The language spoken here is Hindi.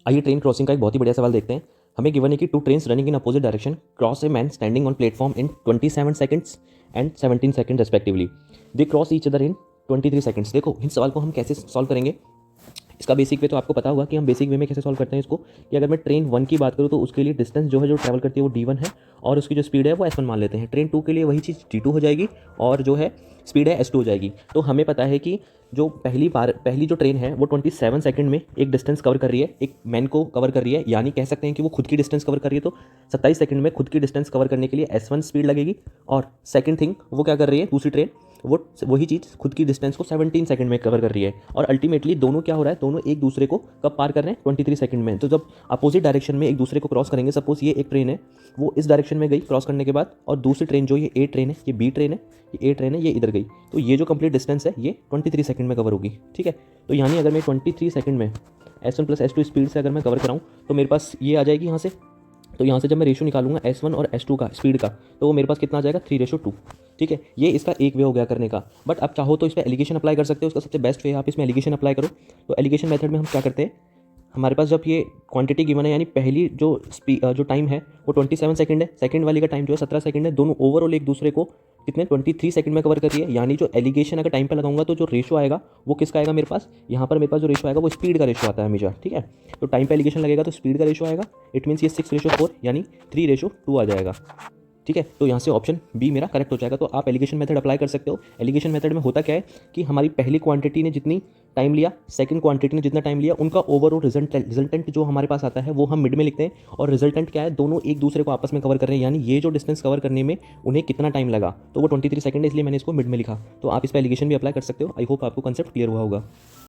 आइए ट्रेन क्रॉसिंग का एक बहुत ही बढ़िया सवाल देखते हैं। हमें गिवन है कि two trains running in opposite direction cross a man standing on platform in 27 seconds and 17 second respectively. They cross each other in 23 seconds. देखो इस सवाल को हम कैसे सॉल्व करेंगे। इसका बेसिक वे तो आपको पता होगा कि हम बेसिक वे में कैसे सॉल्व करते हैं इसको, कि अगर मैं ट्रेन 1 की बात करूँ तो उसके लिए डिस्टेंस जो है जो ट्रैवल करती है वो d1 है और उसकी जो स्पीड है वो s1 मान लेते हैं। ट्रेन 2 के लिए वही चीज़ d2 हो जाएगी और जो है स्पीड है s2 हो जाएगी। तो हमें पता है कि जो पहली जो ट्रेन है वो 27 सेकंड में एक डिस्टेंस कवर कर रही है, एक मैन को कवर कर रही है, यानी कह सकते हैं कि वो खुद की डिस्टेंस कवर कर रही है। तो 27 सेकंड में खुद की डिस्टेंस कवर करने के लिए s1 स्पीड लगेगी और सेकंड थिंग वो क्या कर रही है, दूसरी ट्रेन वो वही चीज़ खुद की डिस्टेंस को 17 सेकंड में कवर कर रही है। और अल्टीमेटली दोनों क्या हो रहा है, दोनों एक दूसरे को कब पार कर रहे हैं, 23 सेकंड में। तो जब अपोजिट डायरेक्शन में एक दूसरे को क्रॉस करेंगे, सपोज ये एक ट्रेन है वो इस डायरेक्शन में गई क्रॉस करने के बाद, और दूसरी ट्रेन जो ये ए ट्रेन है, ये बी ट्रेन है, ये ए ट्रेन है, ये इधर गई, तो ये जो कंप्लीट डिस्टेंस है ये 23 सेकंड में कवर होगी। ठीक है, तो यानी अगर मैं 23 सेकंड में S1 + S2 स्पीड से अगर मैं कवर कराऊँ तो मेरे पास ये आ जाएगी यहाँ से। तो यहाँ से जब मैं रेशो निकालूंगा S1 और S2 का स्पीड का, तो वो मेरे पास कितना आ जाएगा, 3:2। ठीक है, ये इसका एक वे हो गया करने का। बट अब चाहो तो इस पर एलिगेशन अप्लाई कर सकते हो। उसका सबसे बेस्ट वे है आप इसमें एलिगेशन अप्लाई करो। तो एलिगेशन मेथड में हम क्या करते हैं, हमारे पास जब ये क्वांटिटी गिवन है, यानी पहली जो टाइम है वो 27 सेकंड है, सेकंड वाली का टाइम जो है 17 सेकंड है, दोनों ओवरऑल एक दूसरे को कितने 23 सेकंड में कवर कर रही है। यानी जो एलिगेशन अगर टाइम पे लगाऊंगा तो जो रेशो आएगा वो किसका आएगा मेरे पास, यहाँ पर मेरे पास जो रेशो आएगा वो स्पीड का रेशो आता है हमेशा। ठीक है, तो टाइम पे एलिगेशन लगेगा तो स्पीड का रेशो आएगा। इट मीन्स ये 6:4 यानी 3:2 आ जाएगा। ठीक है, तो यहाँ से ऑप्शन बी मेरा करेक्ट हो जाएगा। तो आप एलिगेशन मेथड अप्लाई कर सकते हो। एलिगेशन मेथड में होता क्या है कि हमारी पहली क्वांटिटी ने जितनी टाइम लिया, सेकंड क्वांटिटी ने जितना टाइम लिया, उनका ओवरऑल रिजल्टेंट जो हमारे पास आता है वो हम मिड में लिखते हैं। और रिजल्टेंट क्या है, दोनों एक दूसरे को आपस में कवर कर रहे हैं, यानी ये जो डिस्टेंस कवर करने में उन्हें कितना टाइम लगा, तो वो 23 सेकंड है, इसलिए मैंने इसको मिड में लिखा। तो आप इस पर एलिगेशन भी अप्लाई कर सकते हो। आई होप आपको कंसेप्ट क्लियर हुआ होगा।